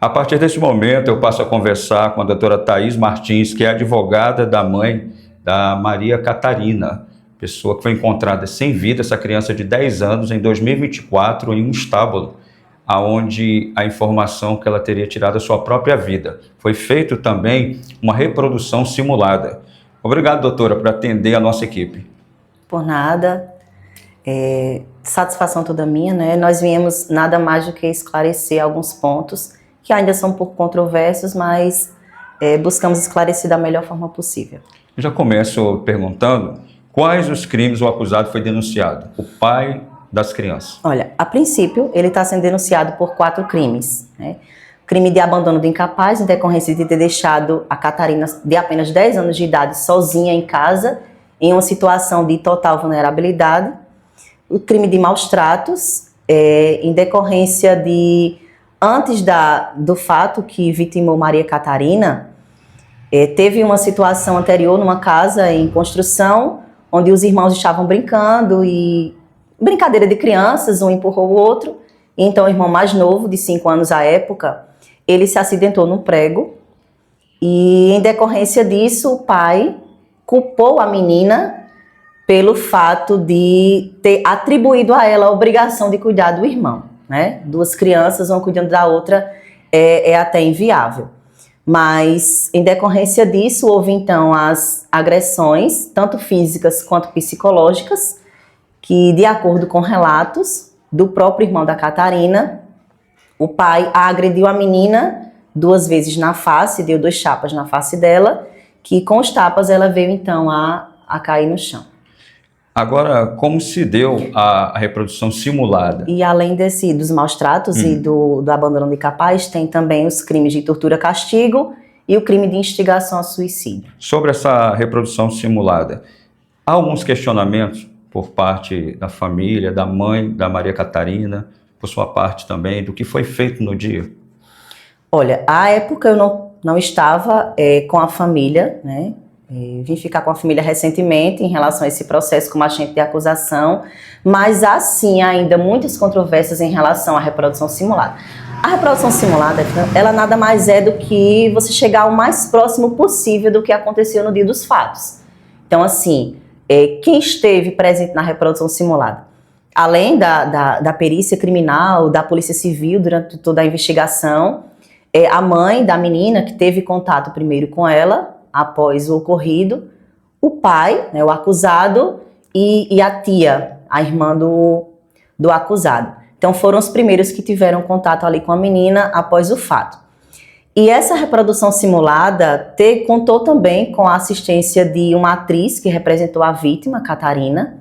A partir desse momento, eu passo a conversar com a doutora Thaís Martins, que é advogada da mãe da Maria Catarina, pessoa que foi encontrada sem vida, essa criança de 10 anos, em 2024, em um estábulo, onde a informação que ela teria tirado a sua própria vida. Foi feito também uma reprodução simulada. Obrigado, doutora, por atender a nossa equipe. Por nada. Satisfação toda minha, né? Nós viemos nada mais do que esclarecer alguns pontos que ainda são um pouco controversos, mas buscamos esclarecer da melhor forma possível. Eu já começo perguntando quais os crimes o acusado foi denunciado, o pai das crianças. Olha, a princípio, ele está sendo denunciado por 4 crimes, né? Crime de abandono do incapaz, em decorrência de ter deixado a Catarina, de apenas 10 anos de idade, sozinha em casa, em uma situação de total vulnerabilidade. O crime de maus tratos, em decorrência de, antes do fato que vitimou Maria Catarina, teve uma situação anterior numa casa em construção, onde os irmãos estavam brincando, e brincadeira de crianças, um empurrou o outro, e então o irmão mais novo, de 5 anos à época, ele se acidentou num prego, e em decorrência disso, o pai culpou a menina pelo fato de ter atribuído a ela a obrigação de cuidar do irmão, né? 2 crianças, uma cuidando da outra, é até inviável. Mas, em decorrência disso, houve então as agressões, tanto físicas quanto psicológicas, que, de acordo com relatos do próprio irmão da Catarina, o pai agrediu a menina 2 vezes na face, deu 2 chapas na face dela, que com os tapas ela veio então a cair no chão. Agora, como se deu a reprodução simulada? E além dos maus tratos e do abandono de incapaz, tem também os crimes de tortura-castigo e o crime de instigação a suicídio. Sobre essa reprodução simulada, há alguns questionamentos por parte da família, da mãe da Maria Catarina, por sua parte também, do que foi feito no dia? Olha, à época eu não estava com a família, né? Vim ficar com a família recentemente em relação a esse processo como agente de acusação, mas há sim ainda muitas controvérsias em relação à reprodução simulada. A reprodução simulada, ela nada mais é do que você chegar o mais próximo possível do que aconteceu no dia dos fatos. Então, assim, quem esteve presente na reprodução simulada? Além da perícia criminal, da polícia civil durante toda a investigação, a mãe da menina que teve contato primeiro com ela, após o ocorrido, o pai, né, o acusado, e a tia, a irmã do acusado. Então foram os primeiros que tiveram contato ali com a menina após o fato. E essa reprodução simulada contou também com a assistência de uma atriz que representou a vítima, Catarina,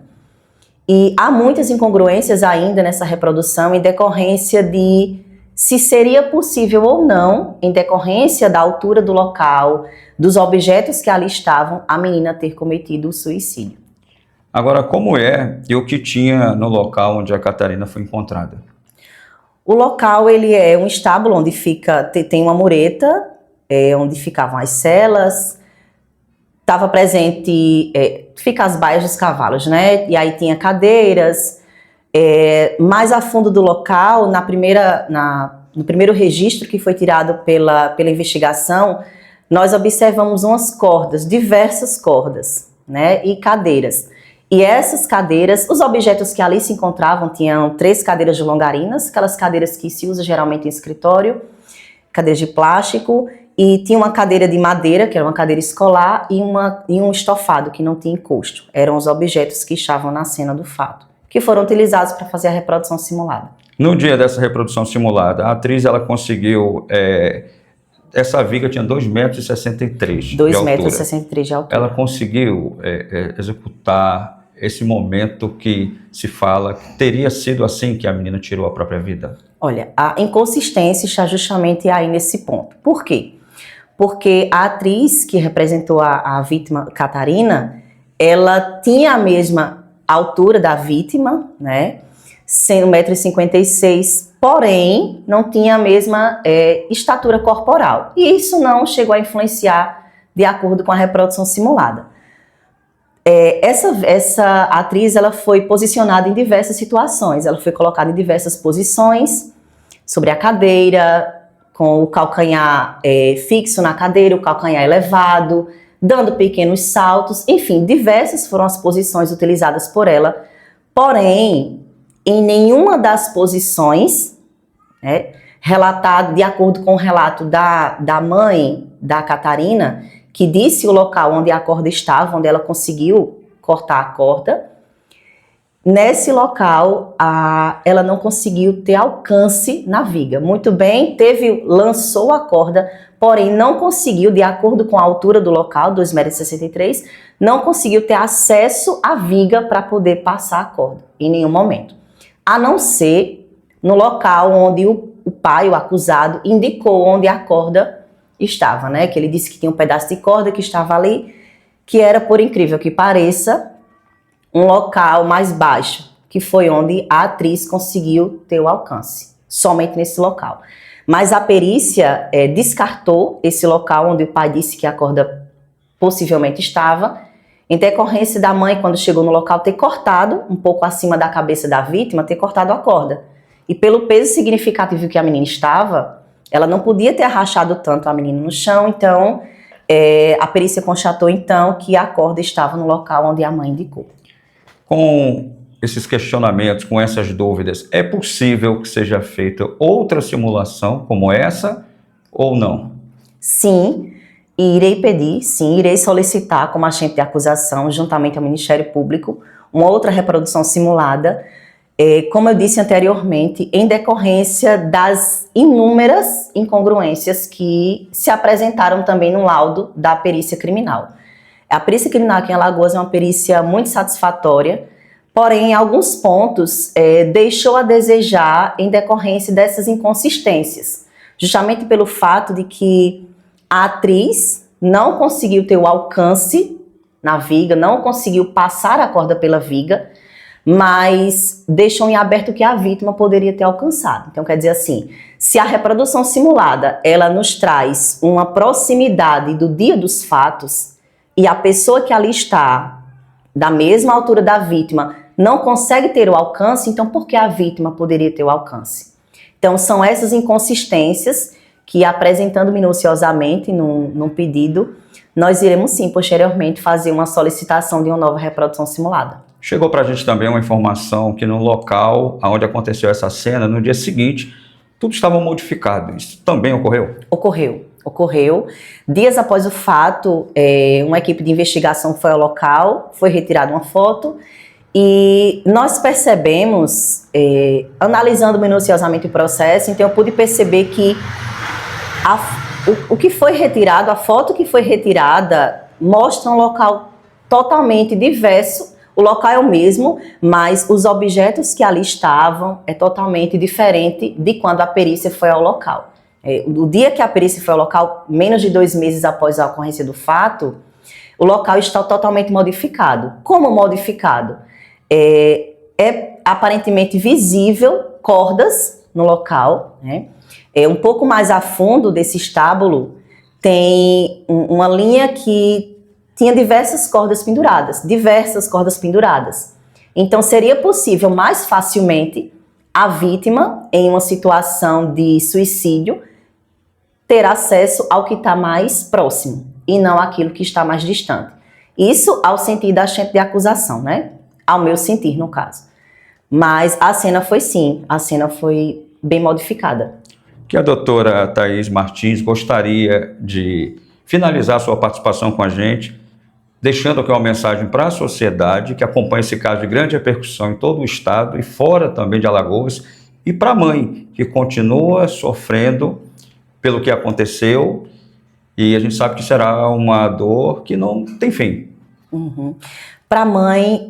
e há muitas incongruências ainda nessa reprodução em decorrência de se seria possível ou não, em decorrência da altura do local, dos objetos que ali estavam, a menina ter cometido o suicídio. Agora, como é e o que tinha no local onde a Catarina foi encontrada? O local, ele é um estábulo onde tem uma mureta, onde ficavam as celas, estava presente, fica as baias dos cavalos, né? E aí tinha cadeiras. Mais a fundo do local, no primeiro registro que foi tirado pela investigação, nós observamos umas cordas, diversas cordas, né, e cadeiras. E essas cadeiras, os objetos que ali se encontravam, tinham 3 cadeiras de longarinas, aquelas cadeiras que se usa geralmente em escritório, cadeiras de plástico, e tinha uma cadeira de madeira, que era uma cadeira escolar, e um estofado que não tinha encosto. Eram os objetos que estavam na cena do fato, que foram utilizados para fazer a reprodução simulada. No dia dessa reprodução simulada, a atriz ela conseguiu... essa viga tinha 2,63 m. 2,63 m de altura. Ela conseguiu executar esse momento que se fala que teria sido assim que a menina tirou a própria vida? Olha, a inconsistência está justamente aí nesse ponto. Por quê? Porque a atriz que representou a vítima, Catarina, ela tinha a mesma altura da vítima, né? Sendo 1,56 m, porém não tinha a mesma estatura corporal. E isso não chegou a influenciar de acordo com a reprodução simulada. Essa atriz ela foi posicionada em diversas situações, ela foi colocada em diversas posições, sobre a cadeira, com o calcanhar fixo na cadeira, o calcanhar elevado, dando pequenos saltos, enfim, diversas foram as posições utilizadas por ela, porém, em nenhuma das posições, relatado, de acordo com o relato da mãe da Catarina, que disse o local onde a corda estava, onde ela conseguiu cortar a corda, nesse local ela não conseguiu ter alcance na viga. Muito bem, lançou a corda, porém não conseguiu, de acordo com a altura do local, 2,63 m, não conseguiu ter acesso à viga para poder passar a corda, em nenhum momento. A não ser no local onde o pai, o acusado, indicou onde a corda estava, né? Que ele disse que tinha um pedaço de corda que estava ali, que era, por incrível que pareça, um local mais baixo, que foi onde a atriz conseguiu ter o alcance, somente nesse local. Mas a perícia descartou esse local onde o pai disse que a corda possivelmente estava, em decorrência da mãe, quando chegou no local, ter cortado, um pouco acima da cabeça da vítima, ter cortado a corda. E pelo peso significativo que a menina estava, ela não podia ter arrastado tanto a menina no chão, então a perícia constatou então que a corda estava no local onde a mãe indicou. Com esses questionamentos, com essas dúvidas, é possível que seja feita outra simulação como essa ou não? Sim, irei solicitar como agente de acusação, juntamente ao Ministério Público, uma outra reprodução simulada, como eu disse anteriormente, em decorrência das inúmeras incongruências que se apresentaram também no laudo da perícia criminal. A perícia criminal aqui em Alagoas é uma perícia muito satisfatória, porém, em alguns pontos, deixou a desejar em decorrência dessas inconsistências, justamente pelo fato de que a atriz não conseguiu ter o alcance na viga, não conseguiu passar a corda pela viga, mas deixou em aberto que a vítima poderia ter alcançado. Então, quer dizer assim, se a reprodução simulada, ela nos traz uma proximidade do dia dos fatos, e a pessoa que ali está, da mesma altura da vítima, não consegue ter o alcance, então por que a vítima poderia ter o alcance? Então são essas inconsistências que, apresentando minuciosamente num pedido, nós iremos sim, posteriormente, fazer uma solicitação de uma nova reprodução simulada. Chegou para a gente também uma informação que no local onde aconteceu essa cena, no dia seguinte, tudo estava modificado. Isso também ocorreu? Ocorreu. Dias após o fato, uma equipe de investigação foi ao local, foi retirada uma foto e nós percebemos, analisando minuciosamente o processo, então eu pude perceber que o que foi retirado, a foto que foi retirada, mostra um local totalmente diverso. O local é o mesmo, mas os objetos que ali estavam é totalmente diferente de quando a perícia foi ao local. O dia que a perícia foi ao local, menos de 2 meses após a ocorrência do fato, o local está totalmente modificado. Como modificado? É aparentemente visível cordas no local, né? Um pouco mais a fundo desse estábulo tem uma linha que tinha diversas cordas penduradas. Então seria possível mais facilmente a vítima, em uma situação de suicídio, ter acesso ao que está mais próximo e não aquilo que está mais distante. Isso ao sentir da agente de acusação, né? Ao meu sentir, no caso. Mas a cena foi bem modificada. Que a doutora Thaís Martins gostaria de finalizar sua participação com a gente, deixando aqui uma mensagem para a sociedade que acompanha esse caso de grande repercussão em todo o estado e fora também de Alagoas, e para a mãe que continua sofrendo pelo que aconteceu, e a gente sabe que será uma dor que não tem fim. Uhum. Para a mãe,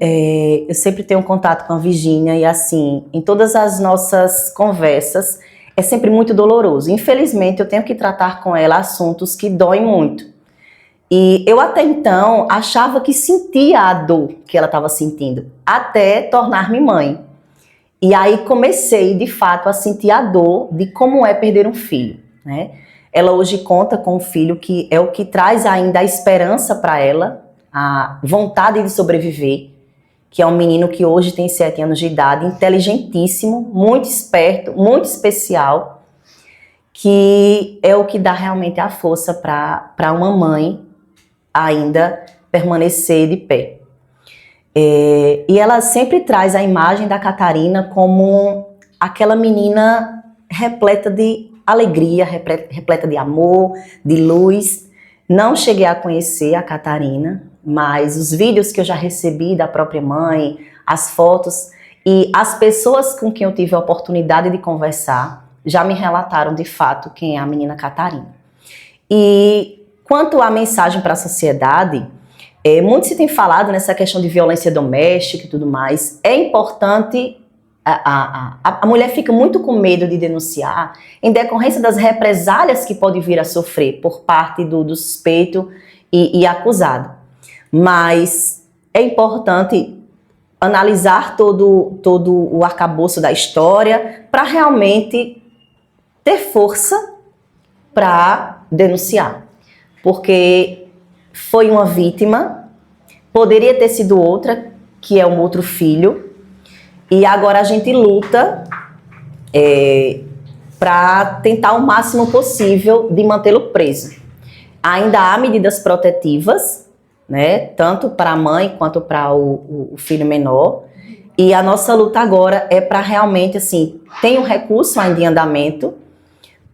eu sempre tenho contato com a Virgínia e assim, em todas as nossas conversas, é sempre muito doloroso. Infelizmente, eu tenho que tratar com ela assuntos que doem muito. E eu até então achava que sentia a dor que ela estava sentindo, até tornar-me mãe. E aí comecei, de fato, a sentir a dor de como é perder um filho, né? Ela hoje conta com um filho que é o que traz ainda a esperança para ela, a vontade de sobreviver, que é um menino que hoje tem 7 anos de idade, inteligentíssimo, muito esperto, muito especial, que é o que dá realmente a força para uma mãe ainda permanecer de pé. E ela sempre traz a imagem da Catarina como aquela menina repleta de alegria, repleta de amor, de luz. Não cheguei a conhecer a Catarina, mas os vídeos que eu já recebi da própria mãe, as fotos e as pessoas com quem eu tive a oportunidade de conversar já me relataram de fato quem é a menina Catarina. E quanto à mensagem para a sociedade, muito se tem falado nessa questão de violência doméstica e tudo mais. É importante, a mulher fica muito com medo de denunciar em decorrência das represálias que pode vir a sofrer por parte do suspeito e acusado. Mas é importante analisar todo o arcabouço da história para realmente ter força para denunciar. Porque foi uma vítima, poderia ter sido outra, que é um outro filho, e agora a gente luta para tentar o máximo possível de mantê-lo preso. Ainda há medidas protetivas, né, tanto para a mãe quanto para o filho menor, e a nossa luta agora é para realmente, assim, tem um recurso ainda em andamento,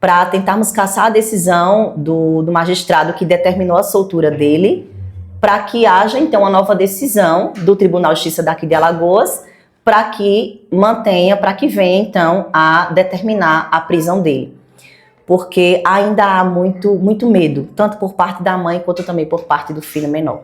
para tentarmos cassar a decisão do magistrado que determinou a soltura dele, para que haja, então, uma nova decisão do Tribunal de Justiça daqui de Alagoas, para que mantenha, para que venha, então, a determinar a prisão dele. Porque ainda há muito medo, tanto por parte da mãe, quanto também por parte do filho menor.